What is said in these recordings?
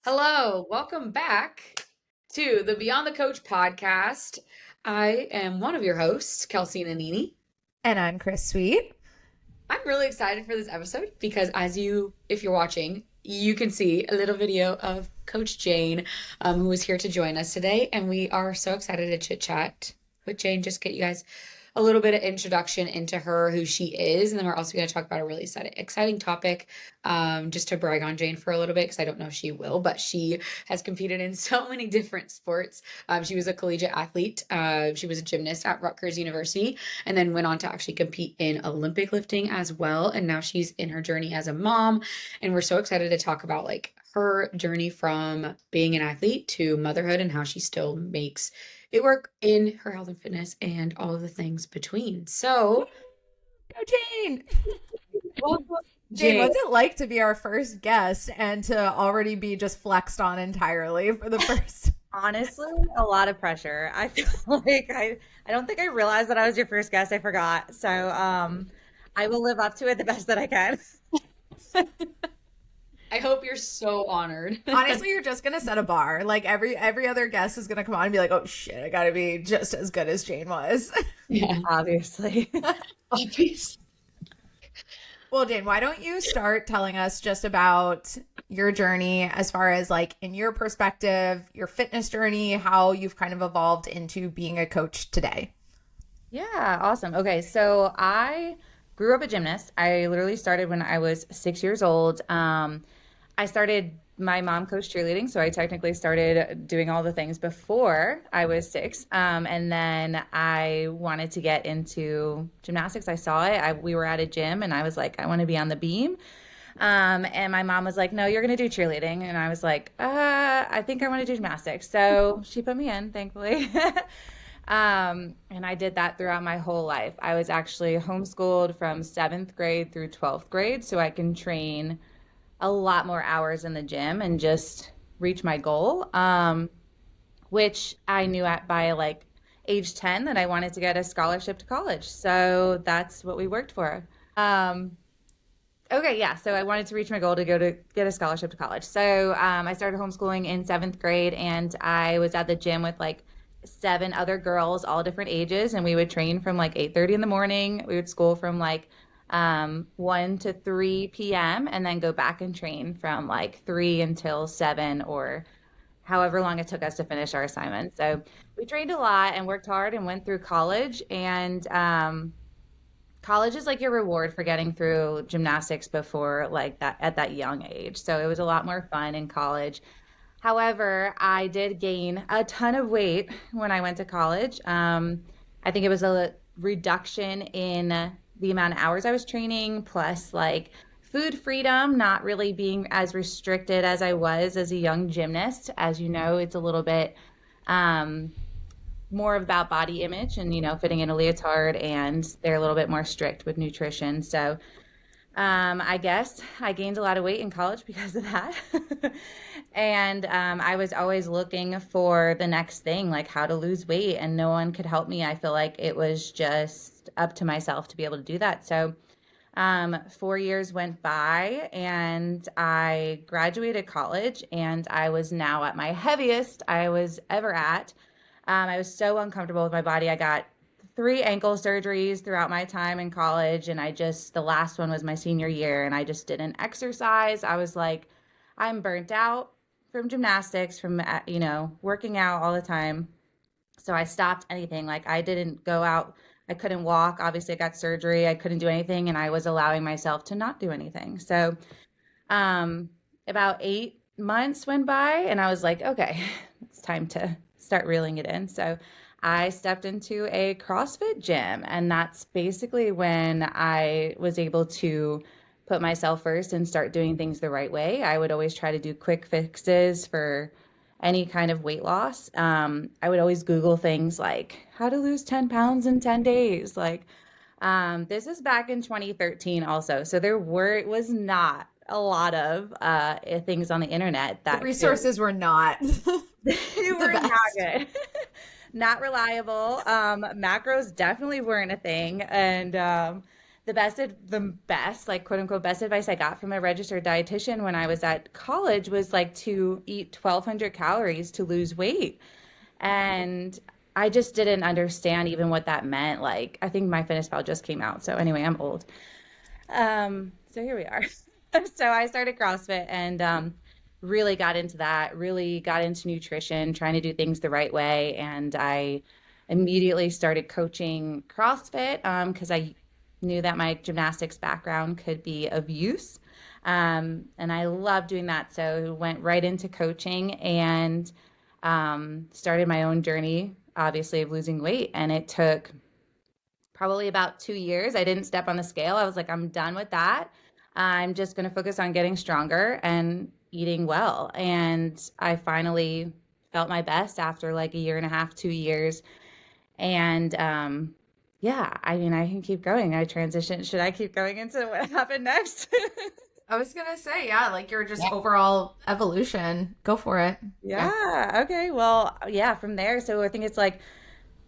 Hello, welcome back to the Beyond the Coach podcast. I am one of your hosts, Kelsey Nanini. And I'm Chris Sweet. I'm really excited for this episode because if you're watching, you can see a little video of Coach Jayne, who is here to join us today. And we are so excited to chit chat with Jayne, just get you guys a little bit of introduction into her, who she is. And then we're also going to talk about a really exciting topic, just to brag on Jayne for a little bit, because I don't know if she will, but she has competed in so many different sports. She was a collegiate athlete. She was a gymnast at Rutgers University and then went on to actually compete in Olympic lifting as well. And now she's in her journey as a mom. And we're so excited to talk about her journey from being an athlete to motherhood and how she still makes it work in her health and fitness and all of the things between. So, Go Jayne! welcome, Jayne, Jayne. what's it like to be our first guest and to already be just flexed on entirely for the first? Honestly, a lot of pressure. I feel like I don't think I realized that I was your first guest. I forgot. So I will live up to it the best that I can. I hope you're so honored. Honestly, you're just gonna set a bar. Like every other guest is gonna come on and be like, "Oh shit, I gotta be just as good as Jayne was." Yeah, Obviously. obviously. Well, Jayne, why don't you start telling us just about your journey as far as like in your perspective, your fitness journey, how you've kind of evolved into being a coach today? Yeah, awesome. Okay, so I grew up a gymnast. I literally started when I was 6 years old. I started, my mom coached cheerleading, so I technically started doing all the things before I was six. And then I wanted to get into gymnastics. I saw it. We were at a gym, and I was like, I want to be on the beam. And my mom was like, no, you're going to do cheerleading. And I was like, I think I want to do gymnastics. So she put me in, thankfully. And I did that throughout my whole life. I was actually homeschooled from seventh grade through 12th grade, so I can train a lot more hours in the gym and just reach my goal, which I knew by like age 10 that I wanted to get a scholarship to college. So that's what we worked for. Okay, yeah. So I wanted to reach my goal to go to get a scholarship to college. So I started homeschooling in seventh grade, and I was at the gym with like seven other girls, all different ages, and we would train from like 8:30 in the morning. We would school from like 1 to 3 p.m. and then go back and train from like 3 until 7 or however long it took us to finish our assignment. So we trained a lot and worked hard and went through college. And college is like your reward for getting through gymnastics before like that at that young age. So it was a lot more fun in college. However, I did gain a ton of weight when I went to college. I think it was a reduction in the amount of hours I was training, plus like food freedom, not really being as restricted as I was as a young gymnast. As you know, it's a little bit more about body image and, fitting in a leotard, and they're a little bit more strict with nutrition. So I guess I gained a lot of weight in college because of that. And I was always looking for the next thing, like how to lose weight, and no one could help me. I feel like it was just up to myself to be able to do that. So 4 years went by, and I graduated college, and I was now at my heaviest I was ever at. I was so uncomfortable with my body. I got 3 ankle surgeries throughout my time in college, and the last one was my senior year, and I just didn't exercise. I was like, I'm burnt out from gymnastics, from working out all the time. So I stopped anything. Like, I didn't go out. I couldn't walk. Obviously I got surgery. I couldn't do anything, and I was allowing myself to not do anything. So about 8 months went by, and I was like, okay, it's time to start reeling it in. So I stepped into a CrossFit gym, and that's basically when I was able to put myself first and start doing things the right way. I would always try to do quick fixes for any kind of weight loss. I would always Google things like how to lose 10 pounds in 10 days. Like, this is back in 2013 also. So it was not a lot of things on the internet The that resources were not they were the not best. good. Not reliable. Macros definitely weren't a thing. And the best, like quote unquote, best advice I got from a registered dietitian when I was at college was like to eat 1,200 calories to lose weight. And I just didn't understand even what that meant. Like, I think my fitness pal just came out. So anyway, I'm old. So here we are. So I started CrossFit and really got into that, really got into nutrition, trying to do things the right way. And I immediately started coaching CrossFit because I knew that my gymnastics background could be of use. And I love doing that. So went right into coaching and started my own journey, obviously, of losing weight. And it took probably about 2 years. I didn't step on the scale. I was like, I'm done with that. I'm just going to focus on getting stronger and eating well. And I finally felt my best after like a year and a half, 2 years. And yeah, I mean, I can keep going. I transitioned. Should I keep going into what happened next? I was gonna say, yeah, like your just overall evolution. Go for it. Yeah. Okay. Well, yeah, from there. So I think it's like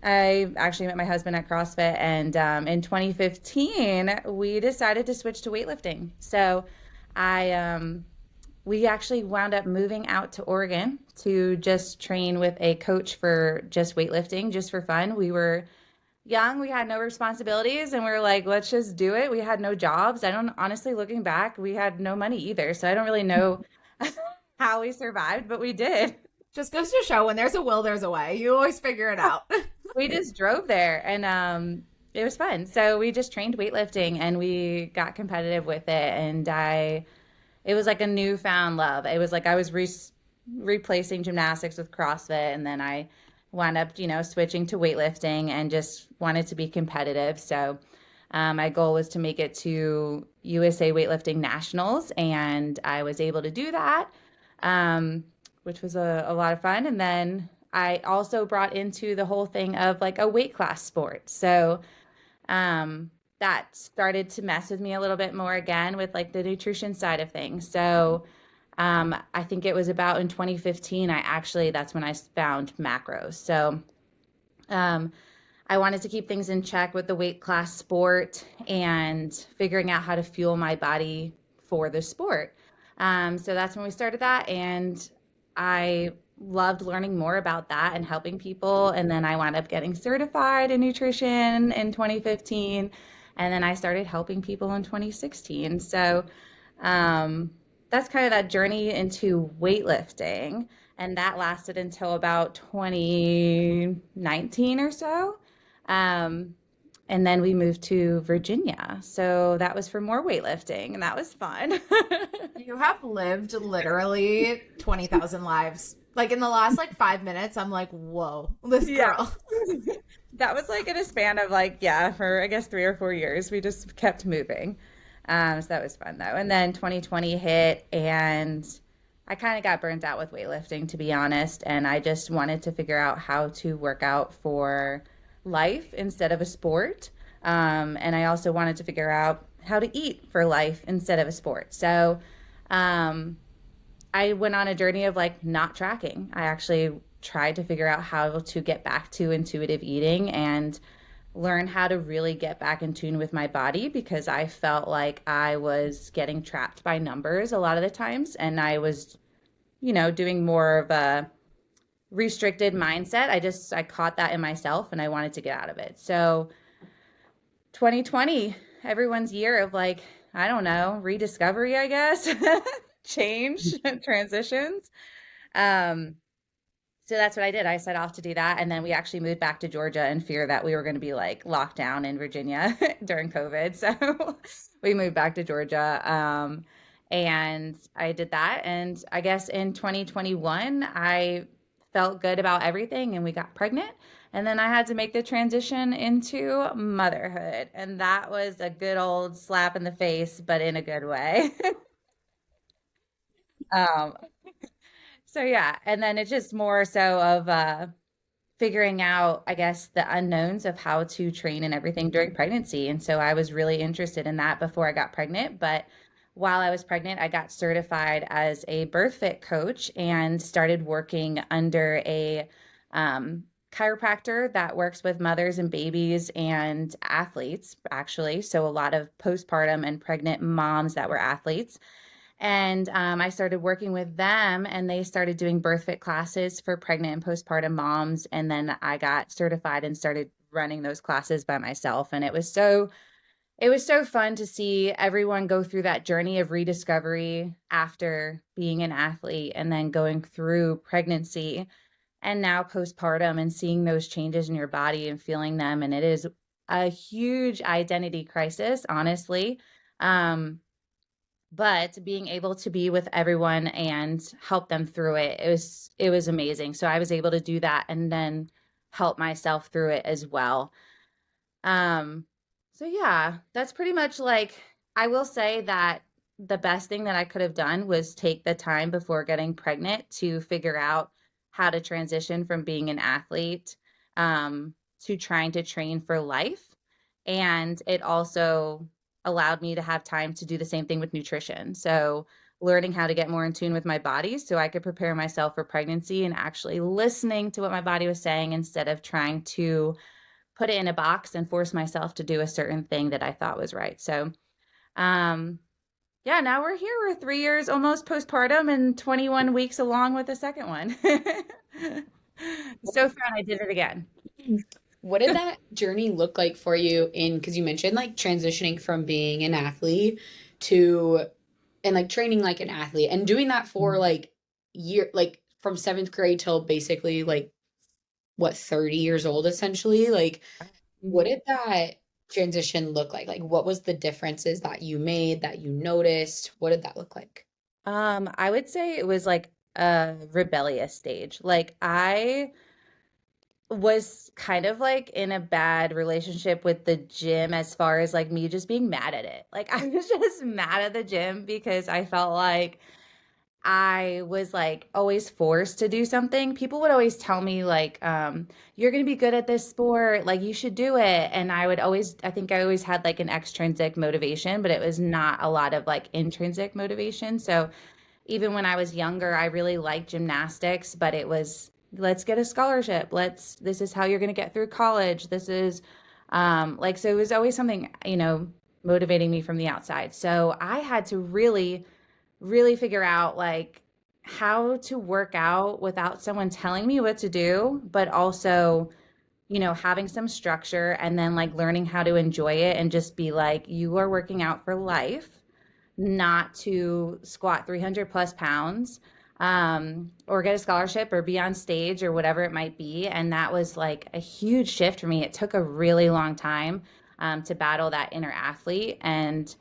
I actually met my husband at CrossFit, and in 2015, we decided to switch to weightlifting. So I we actually wound up moving out to Oregon to just train with a coach for just weightlifting, just for fun. We were young, we had no responsibilities, and we were like, let's just do it. We had no jobs. I don't, honestly, looking back, we had no money either. So I don't really know how we survived, but we did. Just goes to show when there's a will, there's a way. You always figure it out. We just drove there and it was fun. So we just trained weightlifting and we got competitive with it. And it was like a newfound love. It was like I was replacing gymnastics with CrossFit. And then I wound up, switching to weightlifting and just wanted to be competitive. So my goal was to make it to USA Weightlifting Nationals. And I was able to do that, which was a lot of fun. And then I also brought into the whole thing of like a weight class sport. So that started to mess with me a little bit more again with like the nutrition side of things. So I think it was about in 2015, that's when I found macros. So I wanted to keep things in check with the weight class sport and figuring out how to fuel my body for the sport. So that's when we started that. And I loved learning more about that and helping people. And then I wound up getting certified in nutrition in 2015. And then I started helping people in 2016. So that's kind of that journey into weightlifting. And that lasted until about 2019 or so. And then we moved to Virginia. So that was for more weightlifting, and that was fun. You have lived literally 20,000 lives. Like in the last 5 minutes, I'm like, whoa, this girl. That was like in a span of for I guess 3 or 4 years. We just kept moving. So that was fun though. And then 2020 hit and I kind of got burnt out with weightlifting, to be honest. And I just wanted to figure out how to work out for life instead of a sport. And I also wanted to figure out how to eat for life instead of a sport. So I went on a journey of not tracking. I actually tried to figure out how to get back to intuitive eating and learn how to really get back in tune with my body, because I felt like I was getting trapped by numbers a lot of the times. And I was, doing more of a restricted mindset. I caught that in myself and I wanted to get out of it. So 2020, everyone's year of I don't know, rediscovery, I guess, change, transitions. So that's what I did. I set off to do that. And then we actually moved back to Georgia in fear that we were going to be locked down in Virginia during COVID. So we moved back to Georgia. And I did that. And I guess in 2021, I felt good about everything and we got pregnant. And then I had to make the transition into motherhood. And that was a good old slap in the face, but in a good way. So yeah, and then it's just more so of figuring out, I guess, the unknowns of how to train and everything during pregnancy. And so I was really interested in that before I got pregnant. But while I was pregnant, I got certified as a birth fit coach and started working under a chiropractor that works with mothers and babies and athletes, actually. So a lot of postpartum and pregnant moms that were athletes. And I started working with them, and they started doing birth fit classes for pregnant and postpartum moms. And then I got certified and started running those classes by myself. And it was so fun to see everyone go through that journey of rediscovery after being an athlete and then going through pregnancy and now postpartum and seeing those changes in your body and feeling them. And it is a huge identity crisis, honestly. But being able to be with everyone and help them through it, it was amazing. So I was able to do that and then help myself through it as well. Um, so yeah, that's pretty much like, I will say that the best thing that I could have done was take the time before getting pregnant to figure out how to transition from being an athlete to trying to train for life. And it also allowed me to have time to do the same thing with nutrition. So learning how to get more in tune with my body so I could prepare myself for pregnancy and actually listening to what my body was saying instead of trying to put it in a box and force myself to do a certain thing that I thought was right. So, yeah, now we're here. We're 3 years almost postpartum and 21 weeks along with the second one. So fun. I did it again. What did that journey look like for you because you mentioned like transitioning from being an athlete to and like training like an athlete and doing that for like from seventh grade till basically like what 30 years old essentially? Like what did that transition look like? Like what was the differences that you made that you noticed? What did that look like? I would say it was like a rebellious stage. Like I was kind of like in a bad relationship with the gym as far as like me just being mad at it. Like I was just mad at the gym because I felt like I was like always forced to do something. People would always tell me like, you're going to be good at this sport, like you should do it. And I think I always had like an extrinsic motivation, but it was not a lot of like intrinsic motivation. So even when I was younger, I really liked gymnastics, but it was, let's get a scholarship. This is how you're going to get through college. This is so it was always something, motivating me from the outside. So I had to really figure out like how to work out without someone telling me what to do, but also, having some structure and then like learning how to enjoy it and just be like, you are working out for life, not to squat 300 plus pounds or get a scholarship or be on stage or whatever it might be. And that was like a huge shift for me. It took a really long time to battle that inner athlete. And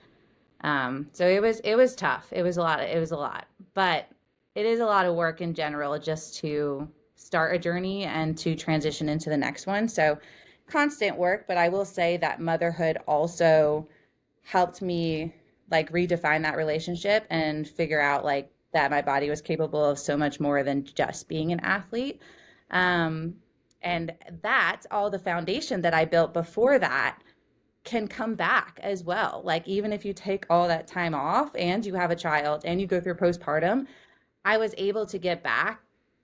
so it was tough. It was a lot, but it is a lot of work in general just to start a journey and to transition into the next one. So constant work, but I will say that motherhood also helped me like redefine that relationship and figure out like that my body was capable of so much more than just being an athlete. And that's all the foundation that I built before that can come back as well. Like even if you take all that time off and you have a child and you go through postpartum, I was able to get back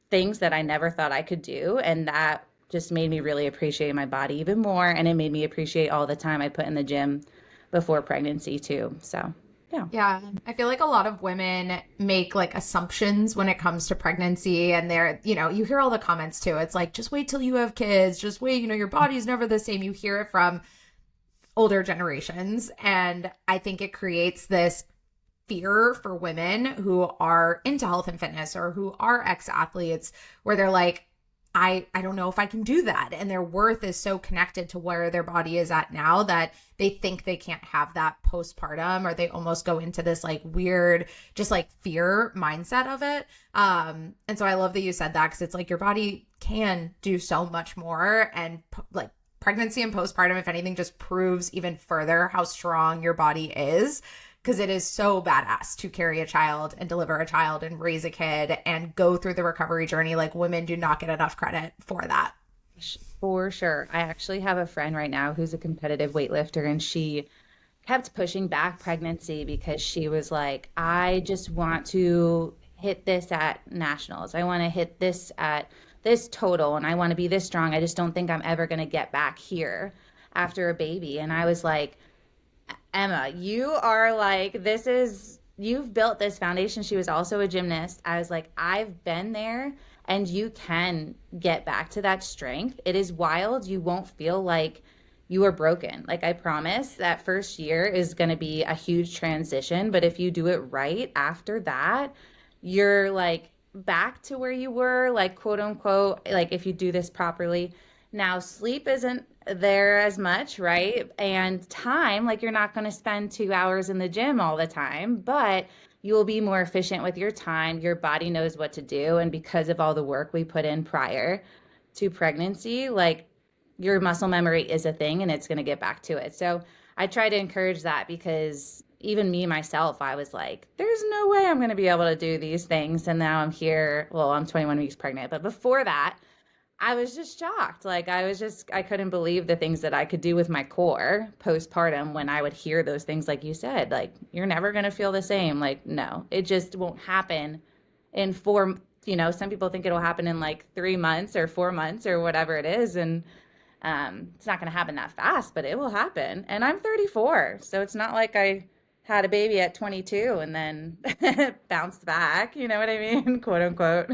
things that I never thought I could do. And that just made me really appreciate my body even more. And it made me appreciate all the time I put in the gym before pregnancy too. So yeah. Yeah. I feel like a lot of women make like assumptions when it comes to pregnancy and you hear all the comments too. It's like, just wait till you have kids, just wait, your body's never the same. You hear it from older generations. And I think it creates this fear for women who are into health and fitness or who are ex-athletes where they're like, I don't know if I can do that. And their worth is so connected to where their body is at now that they think they can't have that postpartum, or they almost go into this like weird, just like fear mindset of it. And so I love that you said that, because it's like your body can do so much more. And like pregnancy and postpartum, if anything, just proves even further how strong your body is. Because it is so badass to carry a child and deliver a child and raise a kid and go through the recovery journey. Like women do not get enough credit for that. For sure. I actually have a friend right now who's a competitive weightlifter, and she kept pushing back pregnancy because she was like, I just want to hit this at nationals. I want to hit this at this total and I want to be this strong. I just don't think I'm ever going to get back here after a baby. And I was like, Emma, you are like, you've built this foundation. She was also a gymnast. I was like, I've been there and you can get back to that strength. It is wild. You won't feel like you are broken. Like, I promise that first year is going to be a huge transition. But if you do it right after that, you're like back to where you were, like, quote unquote, like if you do this properly. Now, sleep isn't there as much, right? And time, like you're not going to spend 2 hours in the gym all the time, but you will be more efficient with your time. Your body knows what to do. And because of all the work we put in prior to pregnancy, like your muscle memory is a thing and it's going to get back to it. So I try to encourage that because even me myself, I was like, there's no way I'm going to be able to do these things. And now I'm here. Well, I'm 21 weeks pregnant, but before that, I was just shocked. Like I couldn't believe the things that I could do with my core postpartum when I would hear those things, like you said, like, you're never going to feel the same. Like, no, it just won't happen in some people think it'll happen in like 3 months or 4 months or whatever it is. And it's not going to happen that fast, but it will happen. And I'm 34. So it's not like I had a baby at 22 and then bounced back. You know what I mean? Quote unquote.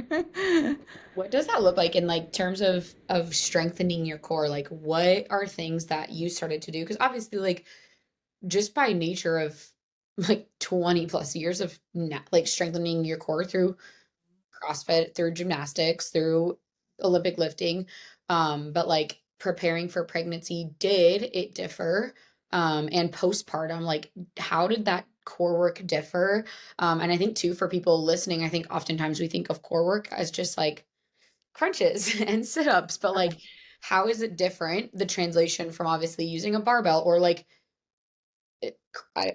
What does that look like in like terms of strengthening your core? Like what are things that you started to do? Because obviously like just by nature of like 20 plus years of like strengthening your core through CrossFit, through gymnastics, through Olympic lifting, but like preparing for pregnancy, did it differ? And postpartum, like how did that core work differ? And I think too, for people listening, I think oftentimes we think of core work as just like crunches and sit-ups, but like how is it different? The translation from obviously using a barbell or like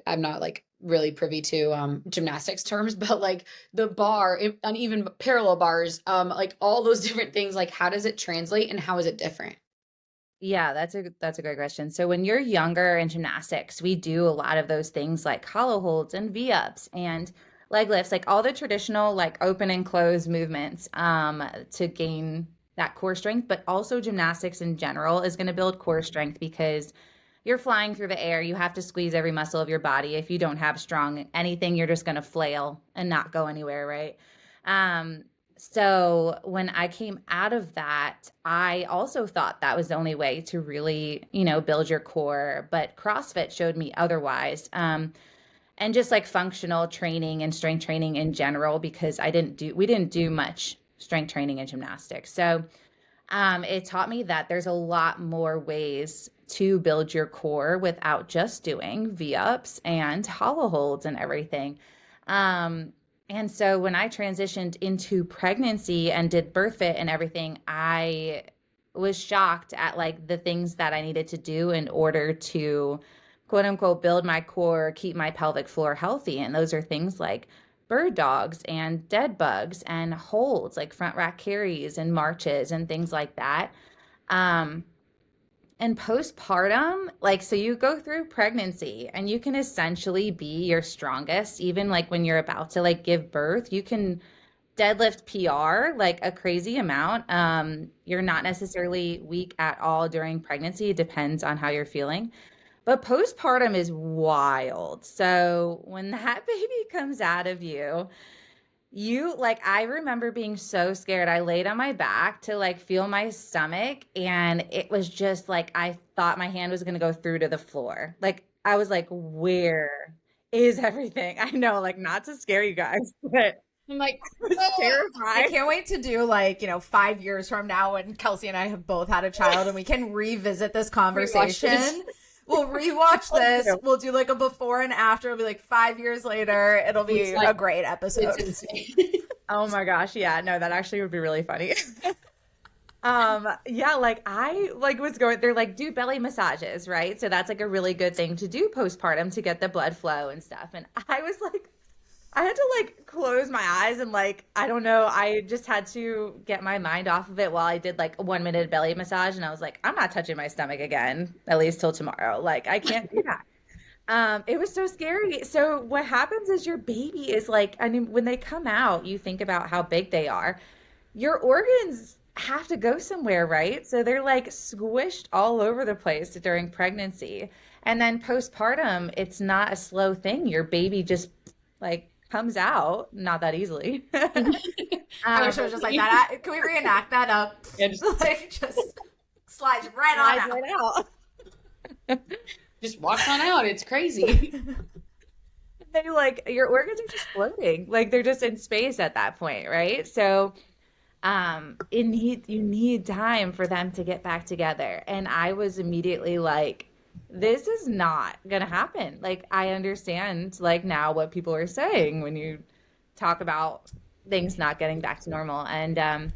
I'm not like really privy to gymnastics terms, but like the bar and even parallel bars, like all those different things, like how does it translate and how is it different? Yeah, that's a great question. So when you're younger in gymnastics, we do a lot of those things like hollow holds and V-ups and leg lifts, like all the traditional like open and close movements to gain that core strength. But also gymnastics in general is going to build core strength because you're flying through the air. You have to squeeze every muscle of your body. If you don't have strong anything, you're just going to flail and not go anywhere, right? Um, so when I came out of that, I also thought that was the only way to really, build your core. But CrossFit showed me otherwise. And just like functional training and strength training in general, because we didn't do much strength training in gymnastics. So it taught me that there's a lot more ways to build your core without just doing V-ups and hollow holds and everything. And so when I transitioned into pregnancy and did birth fit and everything, I was shocked at like the things that I needed to do in order to quote unquote build my core, keep my pelvic floor healthy. And those are things like bird dogs and dead bugs and holds, like front rack carries and marches and things like that. Um, and postpartum, like, so you go through pregnancy and you can essentially be your strongest, even like when you're about to like give birth, you can deadlift PR like a crazy amount. You're not necessarily weak at all during pregnancy. It depends on how you're feeling. But postpartum is wild. So when that baby comes out of you, I remember being so scared. I laid on my back to like feel my stomach, and it was just like I thought my hand was going to go through to the floor. Like I was like, where is everything? I know, like, not to scare you guys, but I'm like, I was I terrified. can't wait to do 5 years from now when Kelsey and I have both had a child and we can revisit this conversation. We'll rewatch this. We'll do like a before and after. It'll be like 5 years later. It'll be a great episode. It's insane. Oh my gosh. Yeah, no, that actually would be really funny. Yeah, like I like was going, they're like, do belly massages, right? So that's like a really good thing to do postpartum to get the blood flow and stuff. And I was like, I had to like close my eyes and like, I don't know, I just had to get my mind off of it while I did like a 1 minute belly massage. And I was like, I'm not touching my stomach again, at least till tomorrow. Like, I can't do that. It was so scary. So what happens is your baby is like, I mean, when they come out, you think about how big they are. Your organs have to go somewhere, right? So they're like squished all over the place during pregnancy. And then postpartum, it's not a slow thing. Your baby just like comes out, not that easily. I wish it was just like that. Can we reenact that up? Yeah, just Like just slides right Slides on out. right out. just walks on out. It's crazy. They like your organs are just floating, like they're just in space at that point, right? So you need time for them to get back together. And I was immediately like, this is not gonna happen. Like I understand like now what people are saying when you talk about things not getting back to normal. And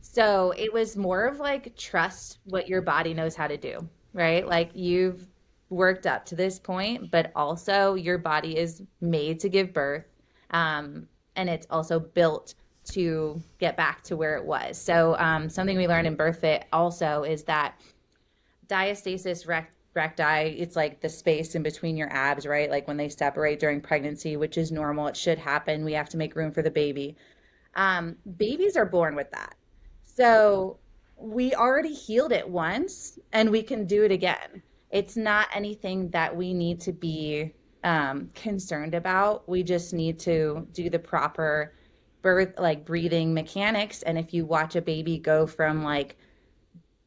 so it was more of like trust what your body knows how to do, right? Like you've worked up to this point, but also your body is made to give birth. And it's also built to get back to where it was. So something we learned in Birth Fit also is that diastasis recti, it's like the space in between your abs, right? Like when they separate during pregnancy, which is normal. It should happen. We have to make room for the baby. Babies are born with that. So we already healed it once and we can do it again. It's not anything that we need to be concerned about. We just need to do the proper birth, like breathing mechanics. And if you watch a baby go from like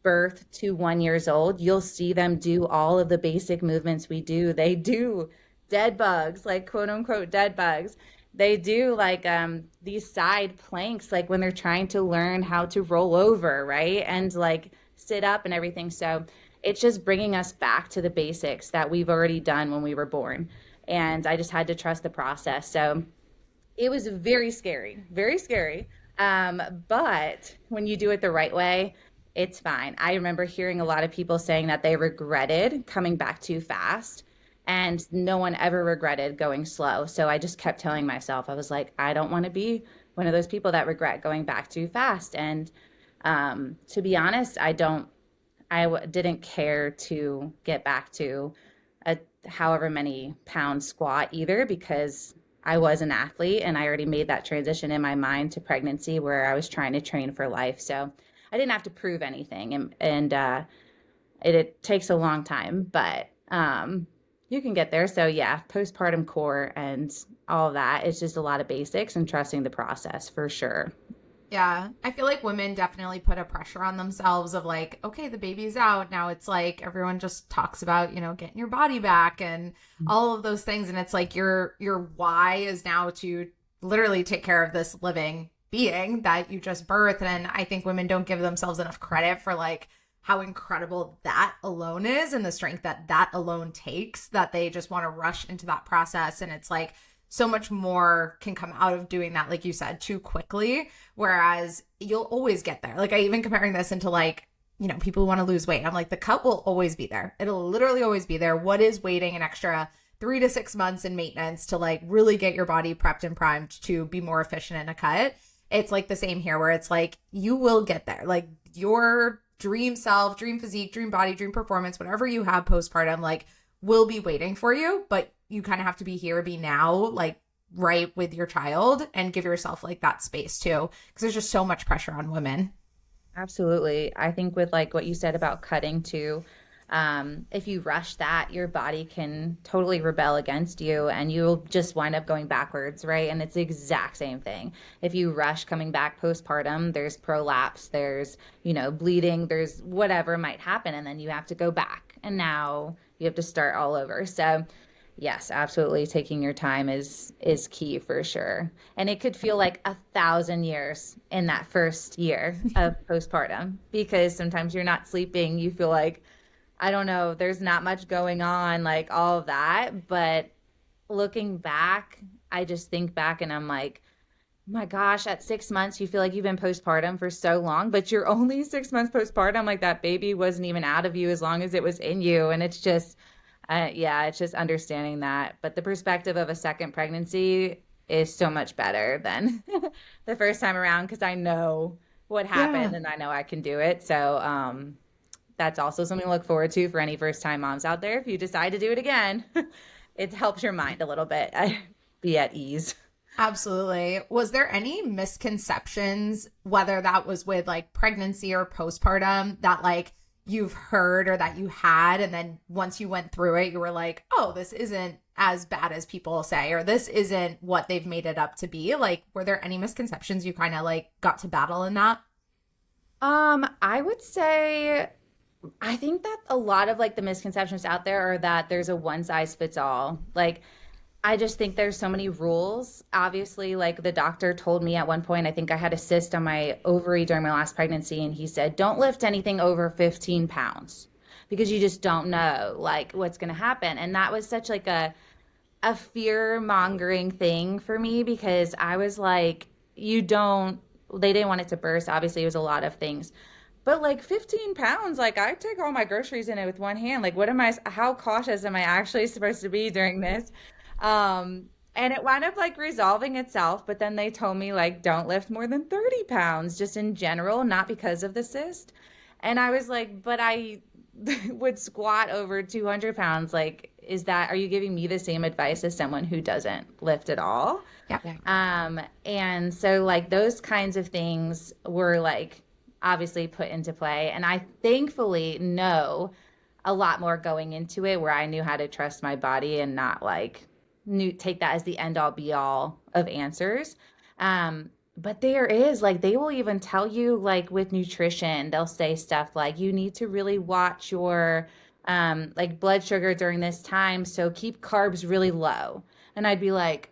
birth to 1 year old, you'll see them do all of the basic movements we do. They do dead bugs, like quote unquote dead bugs. They do like these side planks, like when they're trying to learn how to roll over, right? And like sit up and everything. So it's just bringing us back to the basics that we've already done when we were born. And I just had to trust the process. So it was very scary, very scary. But when you do it the right way, it's fine. I remember hearing a lot of people saying that they regretted coming back too fast, and no one ever regretted going slow. So I just kept telling myself, I was like, I don't want to be one of those people that regret going back too fast. And to be honest, didn't care to get back to a however many pound squat either, because I was an athlete and I already made that transition in my mind to pregnancy where I was trying to train for life. So I didn't have to prove anything. And it takes a long time, but you can get there. So yeah, postpartum core and all of that. It's just a lot of basics and trusting the process for sure. Yeah, I feel like women definitely put a pressure on themselves of like, okay, the baby's out. Now it's like everyone just talks about, getting your body back and all of those things. And it's like your why is now to literally take care of this living being that you just birthed. And I think women don't give themselves enough credit for like how incredible that alone is and the strength that alone takes, that they just want to rush into that process. And it's like, so much more can come out of doing that, like you said, too quickly, whereas you'll always get there. Like I even comparing this into like, people who want to lose weight. I'm like, the cut will always be there. It'll literally always be there. What is waiting an extra 3 to 6 months in maintenance to like really get your body prepped and primed to be more efficient in a cut? It's like the same here where it's like, you will get there. Like your dream self, dream physique, dream body, dream performance, whatever you have postpartum, like will be waiting for you, but you kind of have to be here, be now, like right with your child, and give yourself like that space too, because there's just so much pressure on women. Absolutely. I think with like what you said about cutting too, if you rush that, your body can totally rebel against you and you'll just wind up going backwards, right? And it's the exact same thing. If you rush coming back postpartum, there's prolapse, there's, bleeding, there's whatever might happen, and then you have to go back. And now you have to start all over. So yes, absolutely. Taking your time is key for sure. And it could feel like 1,000 years in that first year of postpartum, because sometimes you're not sleeping. You feel like, I don't know, there's not much going on, like all of that. But looking back, I just think back and I'm like, oh my gosh, at 6 months, you feel like you've been postpartum for so long, but you're only 6 months postpartum. Like that baby wasn't even out of you as long as it was in you. And it's just, it's just understanding that. But the perspective of a second pregnancy is so much better than the first time around, because I know what happened and I know I can do it. So that's also something to look forward to for any first time moms out there. If you decide to do it again, it helps your mind a little bit. Be at ease. Absolutely. Was there any misconceptions, whether that was with like pregnancy or postpartum, that like you've heard or that you had, and then once you went through it, you were like, oh, this isn't as bad as people say, or this isn't what they've made it up to be? Like, were there any misconceptions you kind of like got to battle in that? I would say I think that a lot of like the misconceptions out there are that there's a one size fits all. Like I just think there's so many rules. Obviously, like the doctor told me at one point, I think I had a cyst on my ovary during my last pregnancy, and he said, don't lift anything over 15 pounds because you just don't know like what's going to happen. And that was such like a fear mongering thing for me because I was like, you don't, they didn't want it to burst. Obviously, it was a lot of things. But like 15 pounds, like I take all my groceries in it with one hand. Like, what am I, how cautious am I actually supposed to be during this? And it wound up like resolving itself, but then they told me like don't lift more than 30 pounds just in general, not because of the cyst. And I was like, but I would squat over 200 pounds. Like, is that, are you giving me the same advice as someone who doesn't lift at all? Yeah. Yeah. And so like those kinds of things were like obviously put into play. And I thankfully know a lot more going into it where I knew how to trust my body and not like take that as the end all be all of answers. But there is like they will even tell you like with nutrition, they'll say stuff like you need to really watch your like blood sugar during this time, so keep carbs really low. And I'd be like,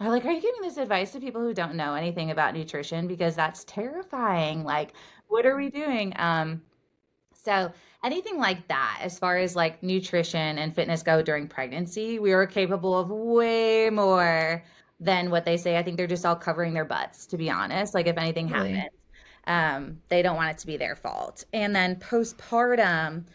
are you giving this advice to people who don't know anything about nutrition? Because that's terrifying. Like, what are we doing? So anything like that, as far as like nutrition and fitness go during pregnancy, we are capable of way more than what they say. I think they're just all covering their butts, to be honest. Like if anything Really? happens, they don't want it to be their fault. And then postpartum,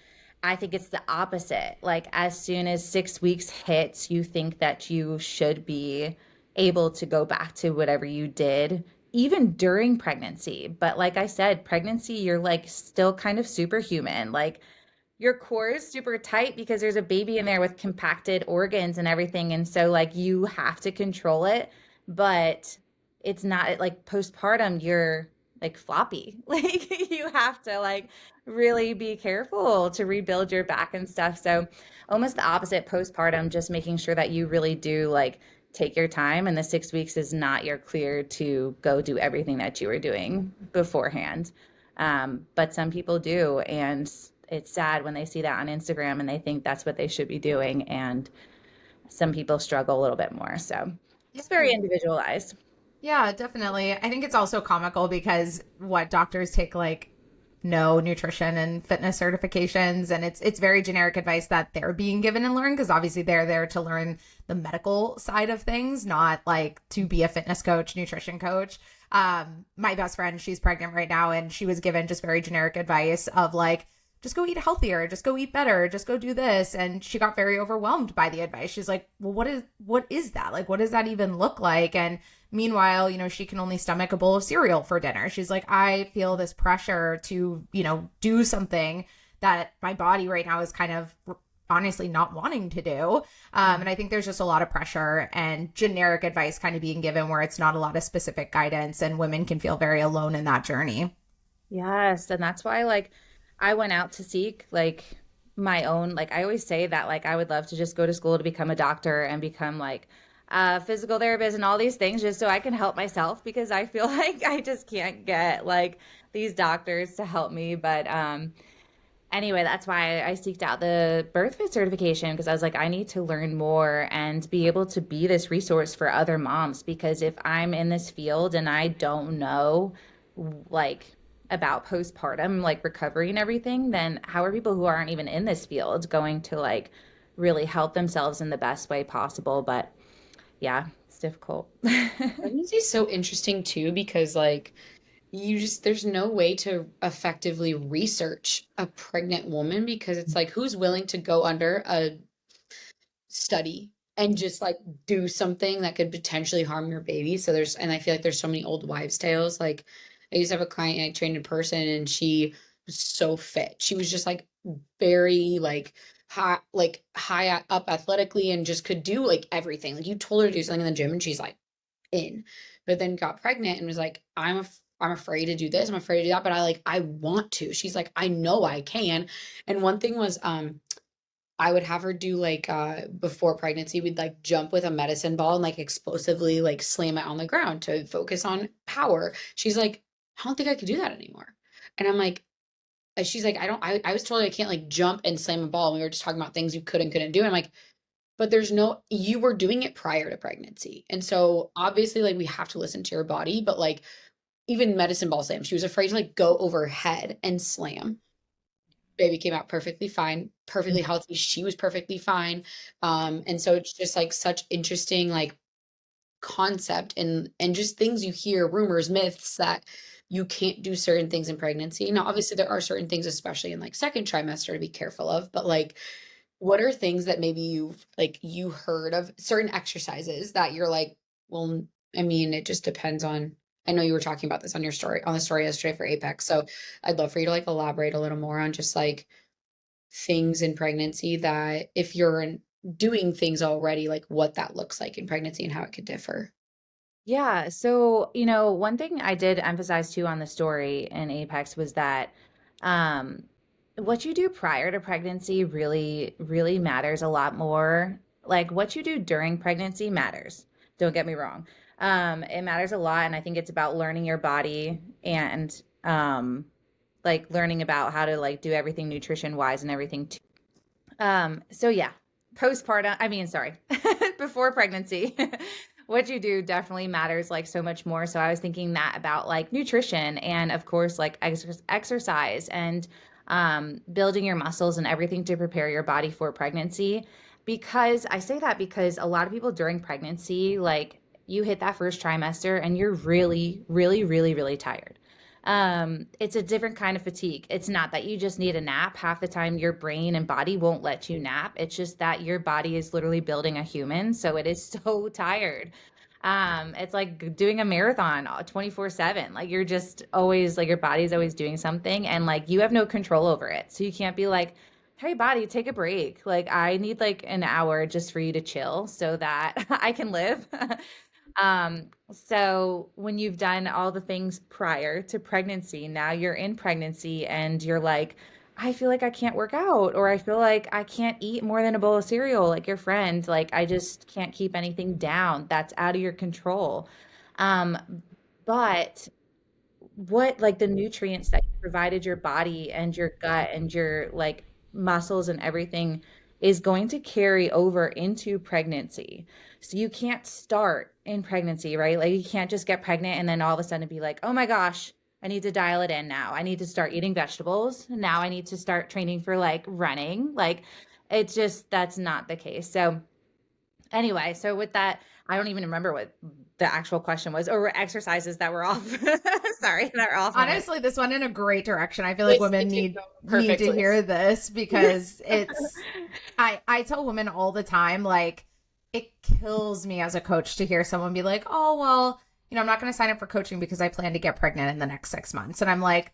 I think it's the opposite. Like as soon as 6 weeks hits, you think that you should be able to go back to whatever you did even during pregnancy. But like I said, pregnancy, you're like still kind of superhuman. Like your core is super tight because there's a baby in there with compacted organs and everything. And so like you have to control it, but it's not like postpartum, you're like floppy. Like you have to like really be careful to rebuild your back and stuff. So almost the opposite postpartum, just making sure that you really do like take your time and the 6 weeks is not your clear to go do everything that you were doing beforehand. But some people do, and it's sad when they see that on Instagram and they think that's what they should be doing. And some people struggle a little bit more. So it's very individualized. Yeah, definitely. I think it's also comical because what doctors take like no nutrition and fitness certifications, and it's very generic advice that they're being given and learned because obviously they're there to learn the medical side of things, not like to be a fitness coach, nutrition coach. My best friend, she's pregnant right now, and she was given just very generic advice of like, just go eat healthier, just go eat better, just go do this. And she got very overwhelmed by the advice. She's like, well, what is that? Like, what does that even look like? And meanwhile, she can only stomach a bowl of cereal for dinner. She's like, I feel this pressure to, do something that my body right now is kind of honestly not wanting to do. And I think there's just a lot of pressure and generic advice kind of being given where it's not a lot of specific guidance, and women can feel very alone in that journey. Yes. And that's why, like, I went out to seek like my own, like, I always say that, like, I would love to just go to school to become a doctor and become like a physical therapist and all these things just so I can help myself because I feel like I just can't get like these doctors to help me. But, anyway, that's why I seeked out the birth fit certification because I was like, I need to learn more and be able to be this resource for other moms. Because if I'm in this field and I don't know, like, about postpartum, like recovery and everything, then how are people who aren't even in this field going to like really help themselves in the best way possible? But yeah, it's difficult. Pregnancy is so interesting too because like there's no way to effectively research a pregnant woman because it's like who's willing to go under a study and just like do something that could potentially harm your baby. So and I feel like there's so many old wives' tales. Like I used to have a client I trained in person and she was so fit. She was just like very like high up athletically and just could do like everything. Like you told her to do something in the gym and she's like in, but then got pregnant and was like, I'm afraid to do this. I'm afraid to do that, but I want to. She's like, I know I can. And one thing was, I would have her do like before pregnancy, we'd like jump with a medicine ball and like explosively like slam it on the ground to focus on power. She's like, I don't think I could do that anymore. And I'm like, she's like, I was told I can't like jump and slam a ball. And we were just talking about things you could and couldn't do. And I'm like, but you were doing it prior to pregnancy. And so obviously like we have to listen to your body, but like even medicine ball slam, she was afraid to like go overhead and slam. Baby came out perfectly fine, perfectly healthy. She was perfectly fine. And so it's just like such interesting like concept and just things you hear, rumors, myths that you can't do certain things in pregnancy. Now, obviously there are certain things, especially in like second trimester, to be careful of, but like what are things that maybe you heard of certain exercises that you're like, well, I mean, it just depends on, I know you were talking about this on the story yesterday for Apex. So I'd love for you to like elaborate a little more on just like things in pregnancy that if doing things already, like what that looks like in pregnancy and how it could differ. Yeah. So, one thing I did emphasize too on the story in Apex was that um, what you do prior to pregnancy really, really matters a lot more. Like what you do during pregnancy matters. Don't get me wrong. It matters a lot. And I think it's about learning your body and like learning about how to like do everything nutrition wise and everything too. So yeah, postpartum, I mean, sorry, before pregnancy, what you do definitely matters like so much more. So I was thinking that about like nutrition and of course like exercise and building your muscles and everything to prepare your body for pregnancy. Because I say that because a lot of people during pregnancy, like you hit that first trimester and you're really, really, really, really tired. It's a different kind of fatigue. It's not that you just need a nap. Half the time your brain and body won't let you nap. It's just that your body is literally building a human, so it is so tired. It's like doing a marathon 24/7. Like you're just always like your body's always doing something and like you have no control over it. So you can't be like, "Hey body, take a break. Like I need like an hour just for you to chill so that I can live." So when you've done all the things prior to pregnancy, now you're in pregnancy and you're like, I feel like I can't work out, or I feel like I can't eat more than a bowl of cereal, like your friend. Like I just can't keep anything down. That's out of your control. Um, but what like the nutrients that you provided your body and your gut and your like muscles and everything is going to carry over into pregnancy. So you can't start in pregnancy, right? Like you can't just get pregnant and then all of a sudden be like, "Oh my gosh, I need to dial it in now. I need to start eating vegetables. Now I need to start training for like running." Like it's just that's not the case. So anyway, so with that, I don't even remember what the actual question was or exercises that were off. Sorry, that were off limits. Honestly, this went in a great direction. I feel like This women it did need go need to perfectly. hear this because I tell women all the time, like, it kills me as a coach to hear someone be like, "Oh, well, I'm not going to sign up for coaching because I plan to get pregnant in the next 6 months." And I'm like,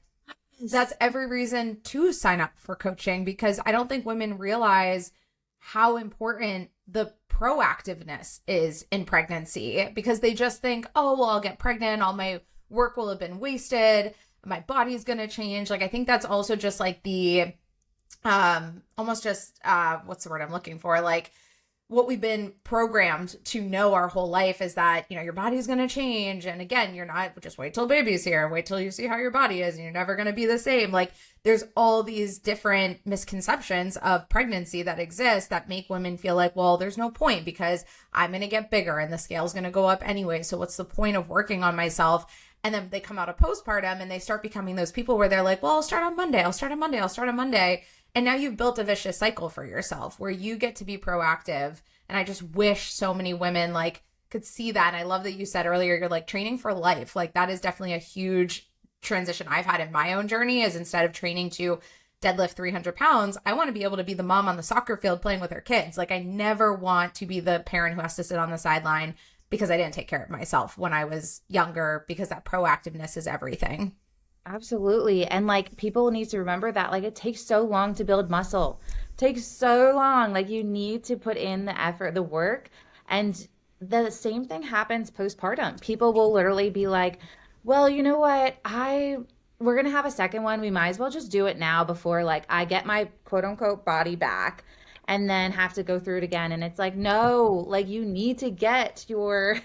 that's every reason to sign up for coaching because I don't think women realize how important the proactiveness is in pregnancy because they just think, "Oh, well, I'll get pregnant. All my work will have been wasted. My body's going to change." Like, I think that's also just like the, almost just, what's the word I'm looking for? Like, what we've been programmed to know our whole life is that, your body's going to change. And again, you're not just wait till baby's here, wait till you see how your body is, and you're never going to be the same. Like there's all these different misconceptions of pregnancy that exist that make women feel like, well, there's no point because I'm going to get bigger and the scale's going to go up anyway. So what's the point of working on myself? And then they come out of postpartum and they start becoming those people where they're like, well, I'll start on Monday. I'll start on Monday. I'll start on Monday. And now you've built a vicious cycle for yourself where you get to be proactive. And I just wish so many women like could see that. And I love that you said earlier, you're like training for life. Like that is definitely a huge transition I've had in my own journey is instead of training to deadlift 300 pounds, I want to be able to be the mom on the soccer field playing with her kids. Like I never want to be the parent who has to sit on the sideline because I didn't take care of myself when I was younger because that proactiveness is everything. Absolutely. And like people need to remember that like it takes so long to build muscle. It takes so long. Like you need to put in the effort, the work. And the same thing happens postpartum. People will literally be like, well, you know what? We're gonna have a second one. We might as well just do it now before like I get my quote unquote body back and then have to go through it again. And it's like, no, like you need to get your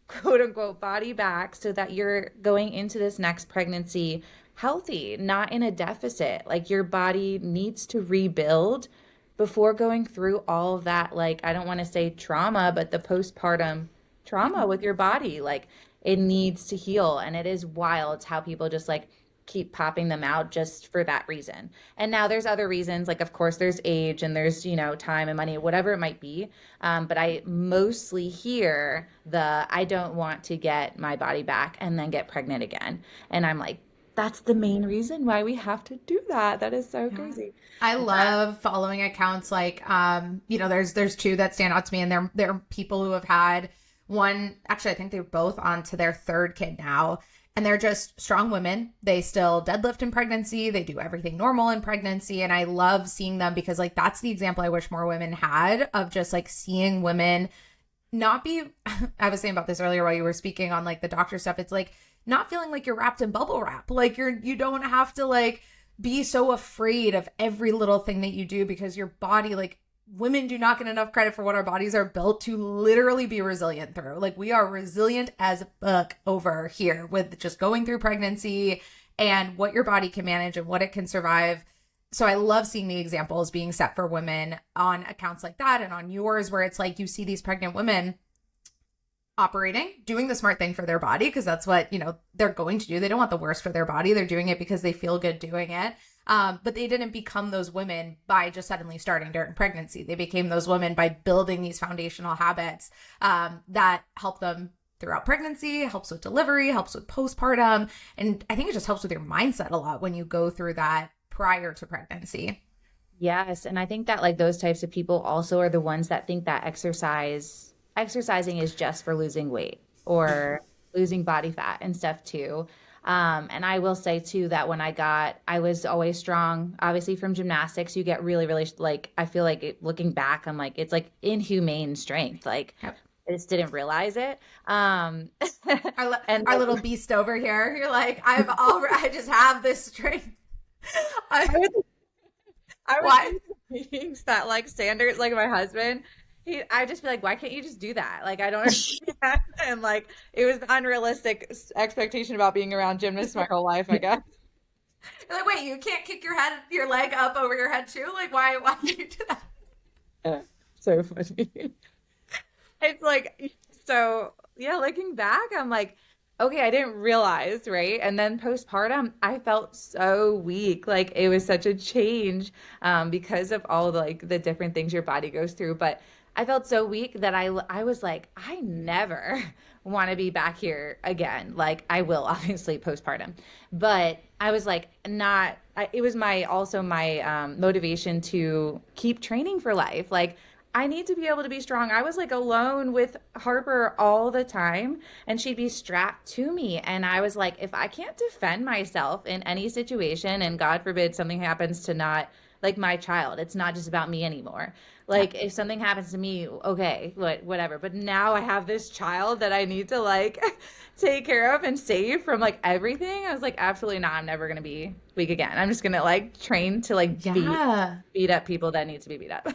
quote unquote body back so that you're going into this next pregnancy healthy, not in a deficit. Like your body needs to rebuild before going through all of that, like I don't want to say trauma, but the postpartum trauma with your body, like it needs to heal. And it is wild how people just like keep popping them out just for that reason. And now there's other reasons, like of course there's age and there's, time and money, whatever it might be. But I mostly hear I don't want to get my body back and then get pregnant again. And I'm like, that's the main reason why we have to do that. That is so crazy. I love following accounts like, there's two that stand out to me, and they're people who have had one. Actually, I think they're both on to their third kid now, and they're just strong women. They still deadlift in pregnancy. They do everything normal in pregnancy, and I love seeing them because like that's the example I wish more women had of just like seeing women not be. I was saying about this earlier while you were speaking on like the doctor stuff. It's like not feeling like you're wrapped in bubble wrap. Like you don't have to like be so afraid of every little thing that you do because your body, like women do not get enough credit for what our bodies are built to literally be resilient through. Like we are resilient as fuck over here with just going through pregnancy and what your body can manage and what it can survive. So I love seeing the examples being set for women on accounts like that and on yours, where it's like you see these pregnant women operating, doing the smart thing for their body because that's what, they're going to do. They don't want the worst for their body. They're doing it because they feel good doing it. But they didn't become those women by just suddenly starting during pregnancy. They became those women by building these foundational habits that help them throughout pregnancy, helps with delivery, helps with postpartum. And I think it just helps with your mindset a lot when you go through that prior to pregnancy. Yes. And I think that like those types of people also are the ones that think that exercising is just for losing weight or losing body fat and stuff too. And I will say too that I was always strong, obviously from gymnastics. You get really, really like, I feel like looking back, I'm like, it's like inhumane strength. Like Yep. I just didn't realize it. Our And little beast over here. You're like, I just have this strength. I was meetings that like standards, like my husband, I just be like, why can't you just do that? Like, I don't understand. And like, it was an unrealistic expectation about being around gymnasts my whole life, I guess. You're like, wait, you can't kick your leg up over your head too? Like, why do you do that? Yeah, so funny. It's like, so yeah, looking back, I'm like, okay, I didn't realize, right? And then postpartum, I felt so weak. Like it was such a change because of all like the different things your body goes through. But I felt so weak that I was like, I never want to be back here again. Like I will obviously postpartum, but I was like, it was my motivation to keep training for life. Like I need to be able to be strong. I was like alone with Harper all the time and she'd be strapped to me. And I was like, if I can't defend myself in any situation and God forbid something happens to not like my child, it's not just about me anymore. Like if something happens to me, okay, whatever. But now I have this child that I need to like take care of and save from like everything. I was like, absolutely not. I'm never going to be weak again. I'm just going to like train to like beat up people that need to be beat up.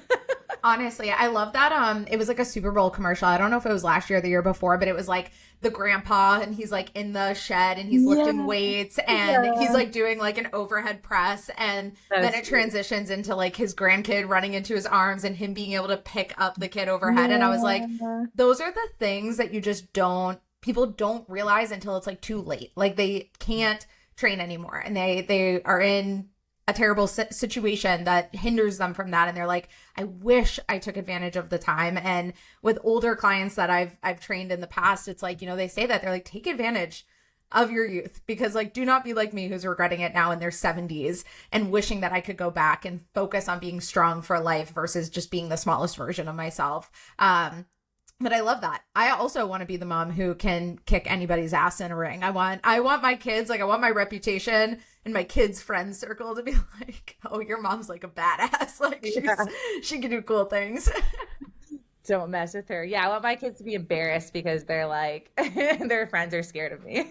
Honestly, I love that. It was like a Super Bowl commercial. I don't know if it was last year or the year before, but it was like the grandpa and he's like in the shed and he's lifting weights and he's like doing like an overhead press. And then it transitions into like his grandkid running into his arms and him being able to pick up the kid overhead. And I was like, those are the things that you just people don't realize until it's like too late. Like they can't train anymore and they are in a terrible situation that hinders them from that. And they're like, I wish I took advantage of the time. And with older clients that I've trained in the past, it's like, they say that they're like, take advantage of your youth because like, do not be like me who's regretting it now in their 70s and wishing that I could go back and focus on being strong for life versus just being the smallest version of myself. But I love that. I also want to be the mom who can kick anybody's ass in a ring. I want my kids, like I want my reputation and my kids' friend circle to be like, oh, your mom's like a badass. Like she can do cool things. don't mess with her. Yeah, I want my kids to be embarrassed because they're like their friends are scared of me.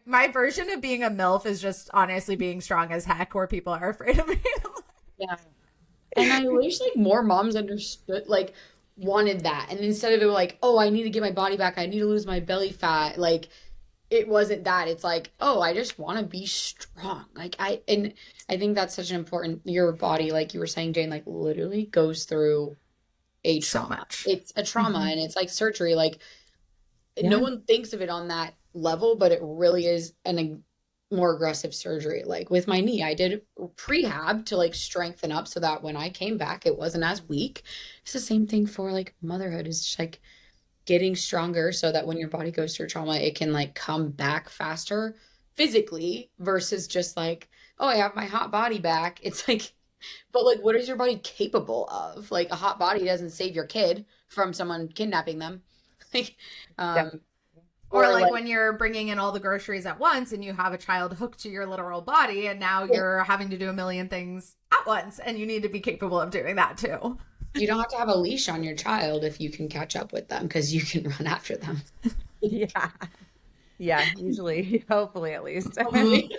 My version of being a MILF is just honestly being strong as heck where people are afraid of me. Yeah. And I wish like more moms understood, like wanted that. And instead of it like, oh, I need to get my body back, I need to lose my belly fat, like it wasn't that. It's like, oh, I just want to be strong. And I think that's such an important, your body, like you were saying, Jane, like literally goes through a So trauma. much. It's a trauma Mhm. and it's like surgery. Like no Yeah. one thinks of it on that level, but it really is more aggressive surgery. Like with my knee, I did prehab to like strengthen up so that when I came back, it wasn't as weak. It's the same thing for like motherhood. It's just like getting stronger so that when your body goes through trauma, it can like come back faster physically versus just like, oh, I have my hot body back. It's like, but like, what is your body capable of? Like, a hot body doesn't save your kid from someone kidnapping them. Like, Def- um, Or or like like, when you're bringing in all the groceries at once and you have a child hooked to your literal body and now you're having to do a million things at once and you need to be capable of doing that too. you don't have to have a leash on your child if you can catch up with them because you can run after them. Yeah. Yeah, usually, hopefully at least. Hopefully.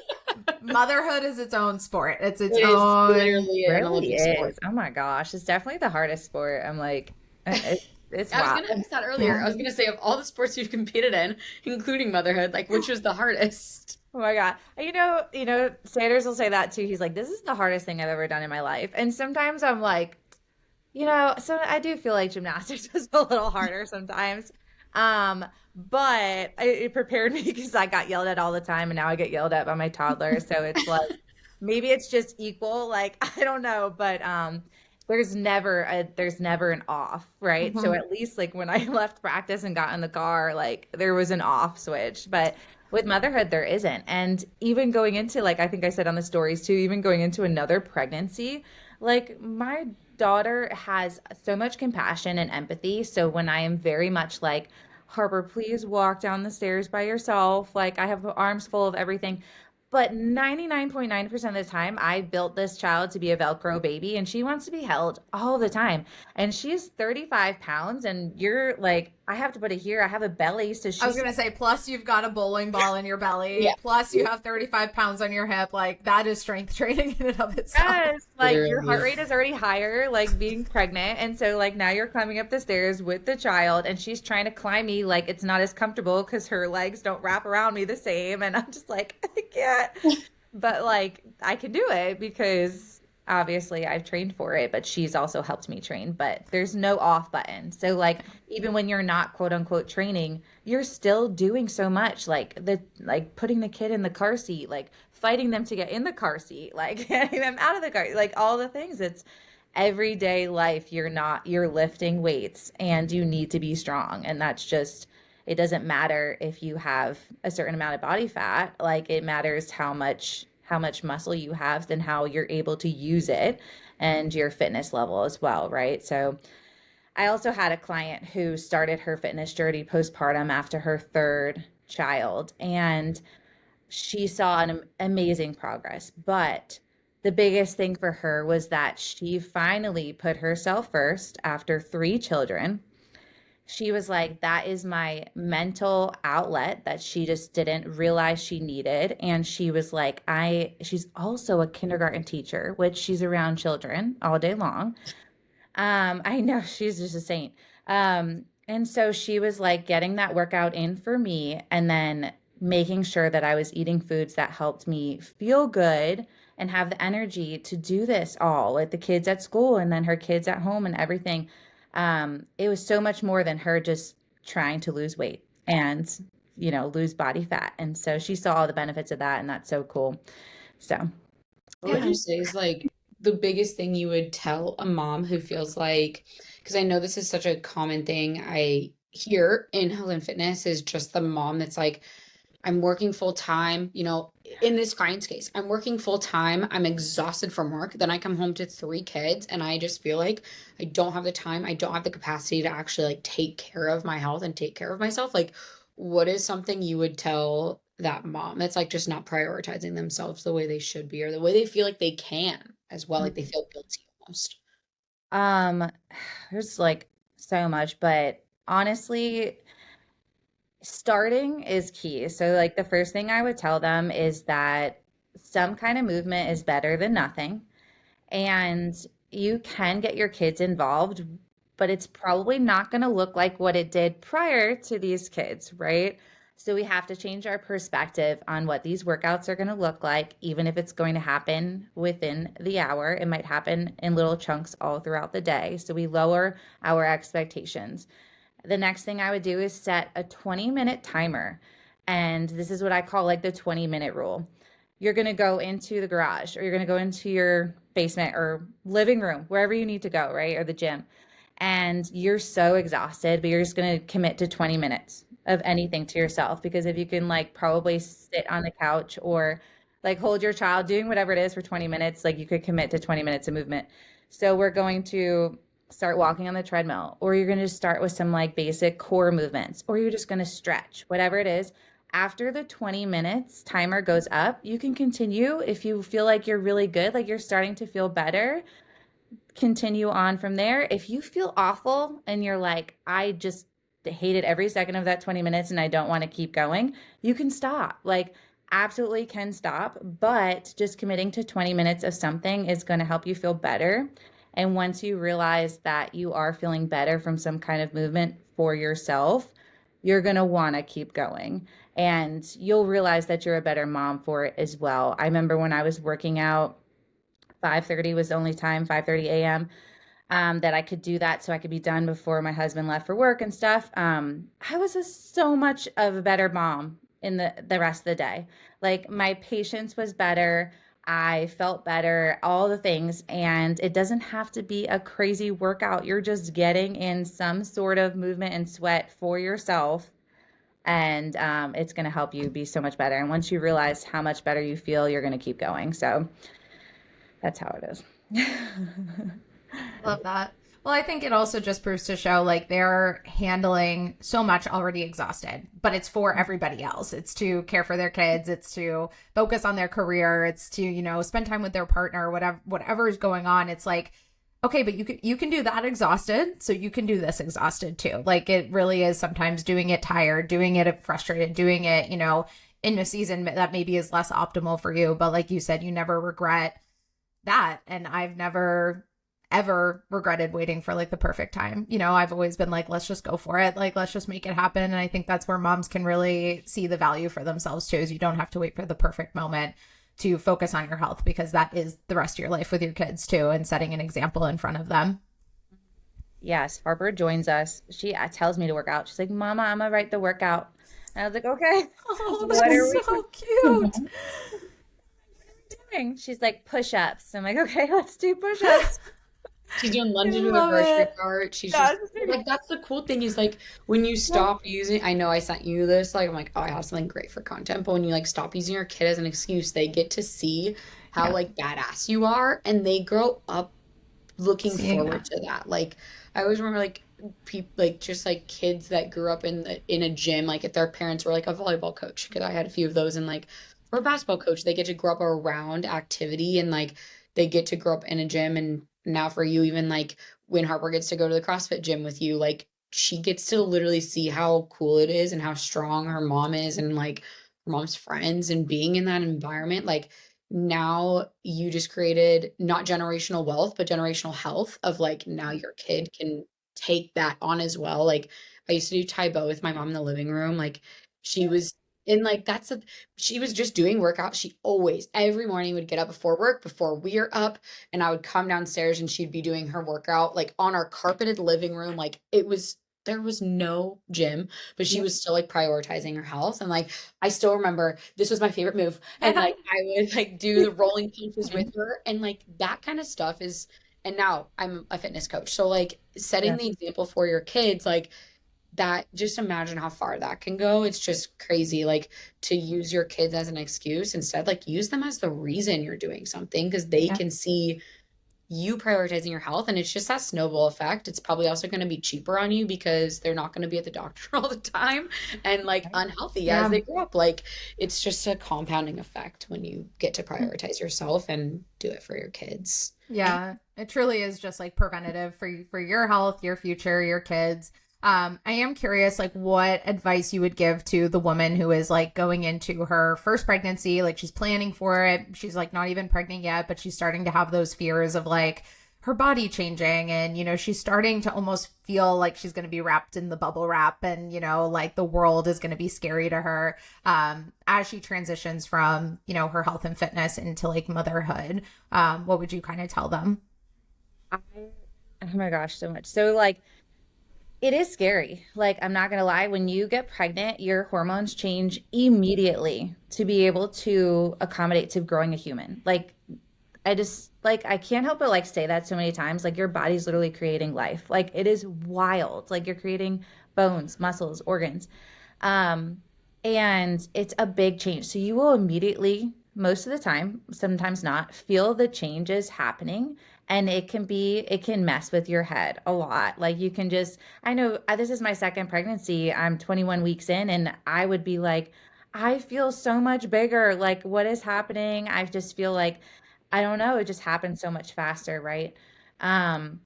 Motherhood is its own sport. It's its It is own. literally an Really Olympic sport. is. Oh my gosh, it's definitely the hardest sport. I'm like, it's I was wild. gonna ask that earlier. Yeah. I was gonna say of all the sports you've competed in, including motherhood, like which was the hardest? Oh my God. Sanders will say that too. He's like, this is the hardest thing I've ever done in my life. And sometimes I'm like, so I do feel like gymnastics was a little harder sometimes. Um, but it prepared me because I got yelled at all the time and now I get yelled at by my toddler. So it's like maybe it's just equal. Like I don't know, but there's never an off, right? So Mhm. at least like when I left practice and got in the car, like there was an off switch. But with motherhood, there isn't. And even going into like I think I said on the stories too, even going into another pregnancy, like my daughter has so much compassion and empathy. So when I am very much like, Harper, please walk down the stairs by yourself. Like I have arms full of everything. But 99.9% of the time, I built this child to be a Velcro baby and she wants to be held all the time. And she's 35 pounds and you're like, I have to put it here. I have a belly. So I was she's going to say, plus you've got a bowling ball in your belly, Yeah, plus you have 35 pounds on your hip. Like that is strength training in and of itself. yes, like your heart literally. rate is already higher, like being pregnant. And so, like, now you're climbing up the stairs with the child, and she's trying to climb me, like, it's not as comfortable because her legs don't wrap around me the same. And I'm just like, I can't. But, like, I can do it because obviously I've trained for it, but she's also helped me train. But there's no off button. So, like, even when you're not quote unquote training, you're still doing so much, like putting the kid in the car seat, like fighting them to get in the car seat, like getting them out of the car, like all the things. It's everyday life. You're lifting weights and you need to be strong. And that's just, it doesn't matter if you have a certain amount of body fat, like it matters how much muscle you have and how you're able to use it and your fitness level as well, right? So I also had a client who started her fitness journey postpartum after her third child, and she saw an amazing progress. But the biggest thing for her was that she finally put herself first after three children. She was like, that is my mental outlet that she just didn't realize she needed. And she was like, she's also a kindergarten teacher, which she's around children all day long. I know she's just a saint. And so she was like getting that workout in for me and then making sure that I was eating foods that helped me feel good and have the energy to do this all with the kids at school and then her kids at home and everything. It was so much more than her just trying to lose weight and, lose body fat. And so she saw all the benefits of that, and that's so cool. So, What would Yeah. you say is like the biggest thing you would tell a mom who feels like, because I know this is such a common thing I hear in health and fitness, is just the mom that's like, I'm working full time, in this client's case, I'm working full time. I'm exhausted from work. Then I come home to three kids and I just feel like I don't have the time. I don't have the capacity to actually like take care of my health and take care of myself. Like, what is something you would tell that mom that's like just not prioritizing themselves the way they should be or the way they feel like they can as well? Like they feel guilty almost. um, there's like so much, but honestly, starting is key. So, like, the first thing I would tell them is that some kind of movement is better than nothing. And you can get your kids involved, but it's probably not going to look like what it did prior to these kids, right? So we have to change our perspective on what these workouts are going to look like, even if it's going to happen within the hour. It might happen in little chunks all throughout the day. So we lower our expectations. The next thing I would do is set a 20-minute timer. And this is what I call like the 20-minute rule. You're going to go into the garage, or you're going to go into your basement or living room, wherever you need to go, right? Or the gym. And you're so exhausted, but you're just going to commit to 20 minutes of anything to yourself. Because if you can, like, probably sit on the couch or like hold your child doing whatever it is for 20 minutes, like, you could commit to 20 minutes of movement. So we're going to start walking on the treadmill, or you're going to start with some like basic core movements, or you're just going to stretch, whatever it is. After the 20 minutes timer goes up, you can continue. If you feel like you're really good, like you're starting to feel better, continue on from there. If you feel awful and you're like, I just hated every second of that 20 minutes and I don't want to keep going, you can stop. Like, absolutely can stop, but just committing to 20 minutes of something is going to help you feel better. And once you realize that you are feeling better from some kind of movement for yourself, you're going to want to keep going. And you'll realize that you're a better mom for it as well. I remember when I was working out, 5:30 was the only time, 5:30 a.m., that I could do that so I could be done before my husband left for work and stuff. I was so much of a better mom in the rest of the day. Like, my patience was better. I felt better, all the things. And it doesn't have to be a crazy workout. You're just getting in some sort of movement and sweat for yourself. And it's going to help you be so much better. And once you realize how much better you feel, you're going to keep going. So that's how it is. Love that. Well, I think it also just proves to show like they're handling so much already exhausted, but it's for everybody else. It's to care for their kids. It's to focus on their career. It's to, spend time with their partner, whatever is going on. It's like, okay, but you can do that exhausted, so you can do this exhausted too. Like, it really is sometimes doing it tired, doing it frustrated, doing it, in a season that maybe is less optimal for you. But like you said, you never regret that. And I've never ever regretted waiting for like the perfect time. I've always been like, let's just go for it. Like, let's just make it happen. And I think that's where moms can really see the value for themselves too, is you don't have to wait for the perfect moment to focus on your health, because that is the rest of your life with your kids too, and setting an example in front of them. Yes, Harper joins us. She tells me to work out. She's like, Mama, I'm gonna write the workout. And I was like, okay. Oh, What are that's we so cute. doing? She's like, push-ups. I'm like, okay, let's do push-ups. She's doing I lunges with a love grocery it. cart. She's Yes. just like, that's the cool thing is like when you stop using, I know I sent you this, like I'm like, oh, I have something great for content, but when you like stop using your kid as an excuse, they get to see how Yeah. like badass you are, and they grow up looking Seeing forward that. to that. Like I always remember like people like just like kids that grew up in a gym, like if their parents were like a volleyball coach, because I had a few of those, and like or a basketball coach, they get to grow up around activity, and like they get to grow up in a gym. And now for you, even like when Harper gets to go to the CrossFit gym with you, like she gets to literally see how cool it is and how strong her mom is, and like her mom's friends, and being in that environment. Like now you just created not generational wealth, but generational health of like now your kid can take that on as well. Like I used to do Taebo with my mom in the living room. Like she was in like she was just doing workout. She always every morning would get up before work, before we are up, and I would come downstairs and she'd be doing her workout like on our carpeted living room. Like there was no gym, but she was still like prioritizing her health. And like I still remember this was my favorite move. And like I would like do the rolling punches with her, and like that kind of stuff is, and now I'm a fitness coach. So like setting Yeah. the example for your kids, like that, just imagine how far that can go. It's just crazy. Like to use your kids as an excuse, instead like use them as the reason you're doing something, because they Yeah. can see you prioritizing your health, and it's just that snowball effect. It's probably also going to be cheaper on you because they're not going to be at the doctor all the time and like unhealthy as Yeah. they grow up. Like it's just a compounding effect when you get to prioritize yourself and do it for your kids. Yeah, it truly is just like preventative for your health, your future, your kids. I am curious, like, what advice you would give to the woman who is like going into her first pregnancy, like she's planning for it. She's like not even pregnant yet, but she's starting to have those fears of like her body changing, and she's starting to almost feel like she's going to be wrapped in the bubble wrap, and like the world is going to be scary to her as she transitions from her health and fitness into like motherhood. What would you kind of tell them? I, oh my gosh, so much. So like it is scary. Like, I'm not gonna lie, when you get pregnant, your hormones change immediately to be able to accommodate to growing a human. Like, I just like I can't help but like say that so many times. Like your body's literally creating life. Like it is wild. Like you're creating bones, muscles, organs. Um, and it's a big change. So you will immediately, most of the time, sometimes not, feel the changes happening. And it can mess with your head a lot. Like you can just, I know this is my second pregnancy. I'm 21 weeks in, and I would be like, I feel so much bigger. Like, what is happening? I just feel like, I don't know, it just happens so much faster, right? Um,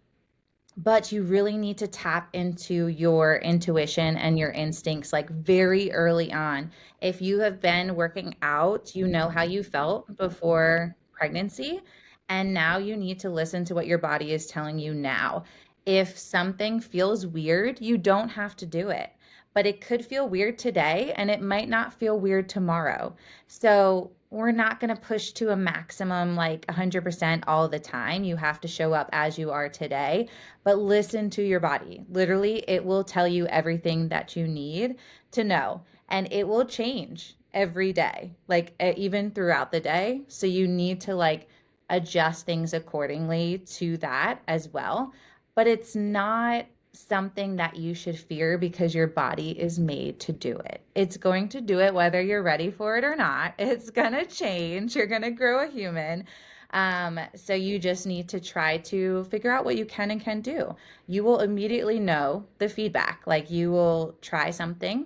but you really need to tap into your intuition and your instincts like very early on. If you have been working out, you know how you felt before pregnancy, and now you need to listen to what your body is telling you now. If something feels weird, you don't have to do it, but it could feel weird today and it might not feel weird tomorrow. So we're not going to push to a maximum like 100% all the time. You have to show up as you are today, but listen to your body. Literally, it will tell you everything that you need to know, and it will change every day, like even throughout the day. So you need to like adjust things accordingly to that as well. But it's not something that you should fear because your body is made to do it. It's going to do it whether you're ready for it or not. It's going to change. You're going to grow a human. So you just need to try to figure out what you can and can do. You will immediately know the feedback. Like you will try something,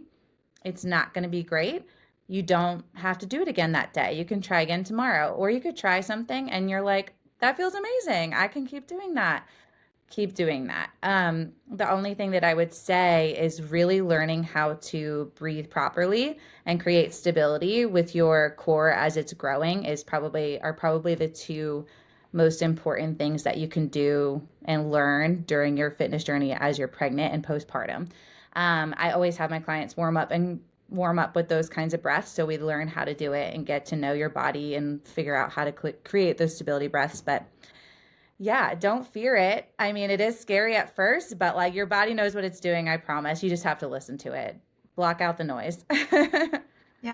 it's not going to be great. You don't have to do it again that day. You can try again tomorrow, or you could try something and you're like, that feels amazing. I can keep doing that. Keep doing that. The only thing that I would say is really learning how to breathe properly and create stability with your core as it's growing are probably the two most important things that you can do and learn during your fitness journey as you're pregnant and postpartum. I always have my clients warm up with those kinds of breaths so we learn how to do it and get to know your body and figure out how to create those stability breaths. But yeah, don't fear it. I mean, it is scary at first, but like your body knows what it's doing, I promise. You just have to listen to it. Block out the noise. Yeah,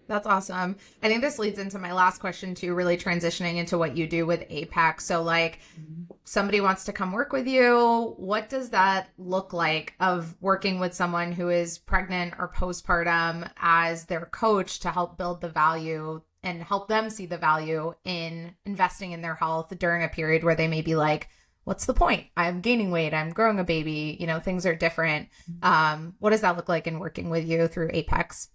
that's awesome. I think this leads into my last question too, really transitioning into what you do with APEX. So like somebody wants to come work with you. What does that look like of working with someone who is pregnant or postpartum as their coach to help build the value and help them see the value in investing in their health during a period where they may be like, what's the point? I'm gaining weight. I'm growing a baby. Things are different. What does that look like in working with you through APEX?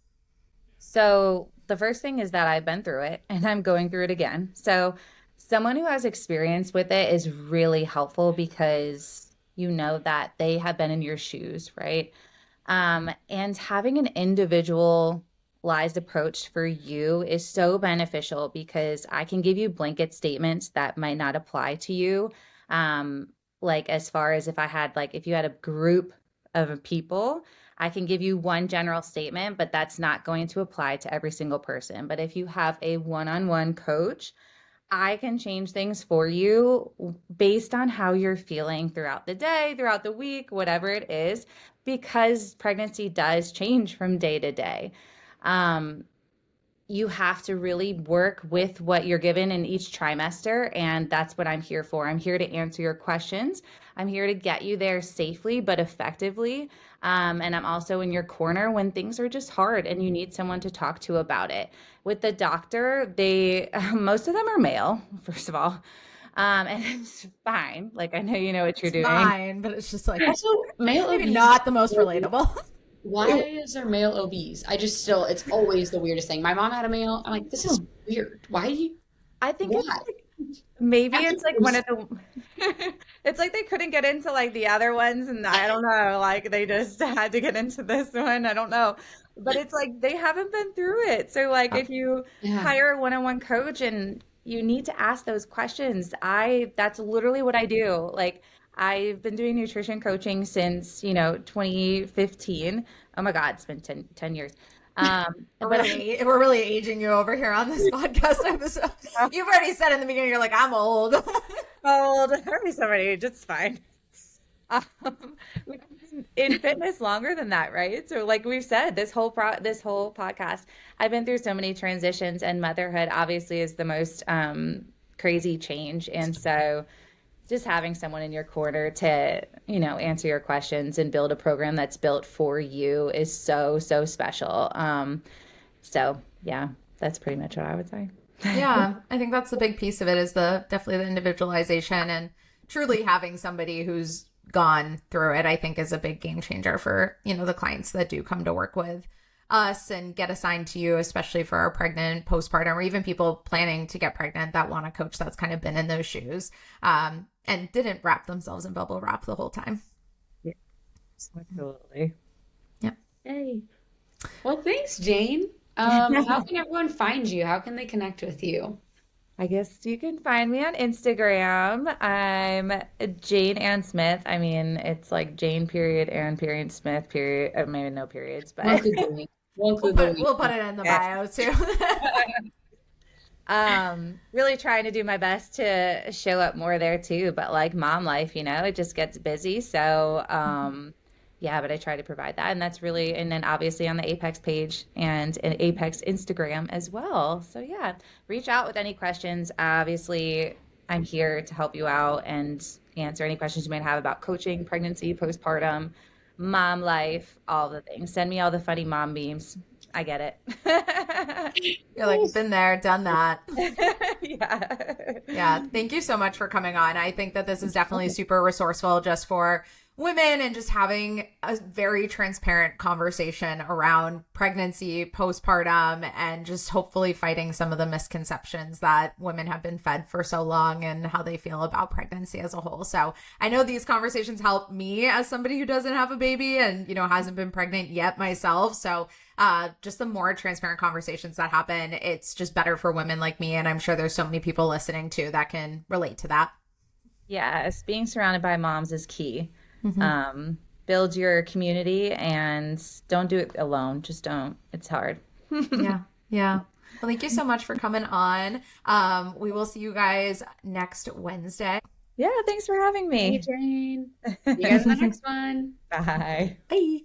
So the first thing is that I've been through it and I'm going through it again. So someone who has experience with it is really helpful because you know that they have been in your shoes, right? And having an individualized approach for you is so beneficial because I can give you blanket statements that might not apply to you. Like as far as if you had a group of people, I can give you one general statement, but that's not going to apply to every single person. But if you have a one-on-one coach, I can change things for you based on how you're feeling throughout the day, throughout the week, whatever it is, because pregnancy does change from day to day. Um, you have to really work with what you're given in each trimester. And that's what I'm here for. I'm here to answer your questions. I'm here to get you there safely, but effectively. And I'm also in your corner when things are just hard and you need someone to talk to about it. With the doctor, most of them are male, first of all. And it's fine. Like, I know you know what you're It's doing. fine, but it's just like Also, male maybe OBs. not the most relatable. Why is there male OBs? I just still, it's always the weirdest thing. My mom had a male. I'm like, this is weird. Why do you, I think it's why? like, maybe After it's like one of the it's like they couldn't get into like the other ones, and I don't know, like they just had to get into this one. I don't know. But it's like they haven't been through it. So like if you Yeah. hire a one-on-one coach and you need to ask those questions, that's literally what I do. Like I've been doing nutrition coaching since, 2015. Oh my God, it's been 10 years. We're really aging you over here on this podcast episode. You've already said in the beginning, you're like, I'm old. Old. Already somebody age, it's fine. We've been in fitness longer than that, right? So like we've said, this whole podcast, I've been through so many transitions, and motherhood obviously is the most crazy change. And so just having someone in your corner to, answer your questions and build a program that's built for you is so, so special. So yeah, that's pretty much what I would say. Yeah, I think that's the big piece of it is definitely the individualization, and truly having somebody who's gone through it, I think is a big game changer for, the clients that do come to work with us and get assigned to you, especially for our pregnant, postpartum, or even people planning to get pregnant that want a coach that's kind of been in those shoes and didn't wrap themselves in bubble wrap the whole time. Yeah, absolutely. Yep. Hey. Well, thanks, Jayne. How can everyone find you? How can they connect with you? I guess you can find me on Instagram. I'm Jayne Ann Smith. I mean, it's like Jayne period Ann period Smith period. Maybe no periods, but We'll include the link. We'll include the link. We'll put it in the bio too. Really trying to do my best to show up more there too. But like mom life, it just gets busy. So, yeah, but I try to provide that. And that's really, and then obviously on the Apex page and an Apex Instagram as well. So yeah, reach out with any questions. Obviously, I'm here to help you out and answer any questions you might have about coaching, pregnancy, postpartum, mom life, all the things. Send me all the funny mom memes. I get it. You're like, been there, done that. Yeah. Yeah. Thank you so much for coming on. I think that this is definitely super resourceful just for women and just having a very transparent conversation around pregnancy, postpartum, and just hopefully fighting some of the misconceptions that women have been fed for so long and how they feel about pregnancy as a whole. So I know these conversations help me as somebody who doesn't have a baby and, hasn't been pregnant yet myself. So just the more transparent conversations that happen, it's just better for women like me. And I'm sure there's so many people listening too that can relate to that. Yes, being surrounded by moms is key. Build your community and don't do it alone. Just don't. It's hard. Yeah. Yeah. Well, thank you so much for coming on. We will see you guys next Wednesday. Yeah. Thanks for having me. Hey, Jayne. See you guys in the next one. Bye. Bye.